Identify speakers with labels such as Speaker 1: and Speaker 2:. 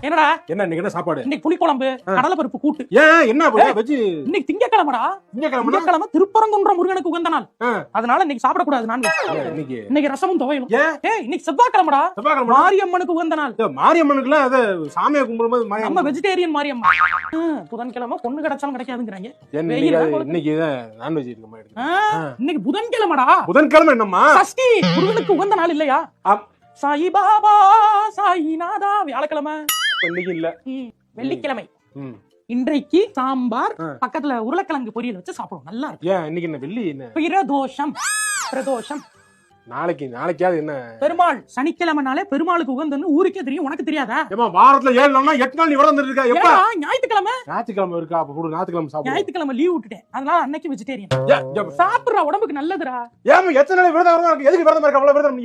Speaker 1: என்னடா
Speaker 2: என்ன இன்னைக்கு என்ன சாப்பாடு?
Speaker 1: இன்னைக்கு புளிக்குழம்பு கடலை பருப்பு கூட்டு.
Speaker 2: ஏன் என்ன வெஜ்?
Speaker 1: இன்னைக்கு திங்கக்கிழமைடா. திங்கக்கிழமை திருப்பரங்குன்ற முருகனுக்கு உகந்த நாள். அதனால இன்னைக்கு சாப்பிடக்கூடாது நான்வெஜ். இன்னைக்கு ரசமும் துவையலும். இன்னைக்கு செவ்வாய்க்கிழமைடா. மாரியம்மனுக்கு உகந்த நாள்.
Speaker 2: மாரியம்மனுக்குலாம் அது சாமியை கும்பிடும்போது
Speaker 1: நம்ம வெஜிடேரியன் மாரியம்மா. புதன்கிழமை பொண்ணு கிடைச்சாலும் கிடைக்காதுங்கறாங்க.
Speaker 2: இன்னைக்கு நான்வெஜ் இருக்குமா?
Speaker 1: இன்னைக்கு புதன்கிழமைடா.
Speaker 2: புதன்கிழமை என்னம்மா?
Speaker 1: சஷ்டி முருகனுக்கு உகந்த நாள் இல்லையா? சாயி பாபா சாயிநாதா. வியாழக்கிழமை
Speaker 2: இன்னைக்கு இல்ல,
Speaker 1: வெள்ளிக்கிழமை. இன்றைக்கு சாம்பார் பக்கத்துல உருளைக்கிழங்கு பொரியல் வச்சு சாப்பிடுவோம். நல்லா இருக்கு.
Speaker 2: ஏன் இன்னைக்கு என்ன வெள்ளி? என்ன
Speaker 1: பிரதோஷம்? பிரதோஷம்
Speaker 2: நாளைக்காவது என்ன?
Speaker 1: பெருமாள். சனிக்கிழமைனாலே பெருமாளுக்கு உகந்தன்னு ஊருக்கே தெரியும், உனக்கு தெரியாதா?
Speaker 2: வாரத்துல 7 நாள்னா 8 நாள் நீ விரதம் இருக்கா? எப்ப?
Speaker 1: ஞாயிற்றுக்கிழமை.
Speaker 2: ஞாயிற்றுக்கிழமை இருக்கா? அப்ப கூட ஞாயிற்றுக்கிழமை சாப்பிடு.
Speaker 1: ஞாயிற்றுக்கிழமை லீவ் விட்டுட்டேன், அதனால அன்னைக்கு வெஜிடேரியன். சாப்பிடுற உடம்புக்கு நல்லதுடா.
Speaker 2: ஏன் எத்தனை நாள் விரதம் இருக்கு? எதுக்கு விரதம் இருக்க? அவ்வளவு விரதம்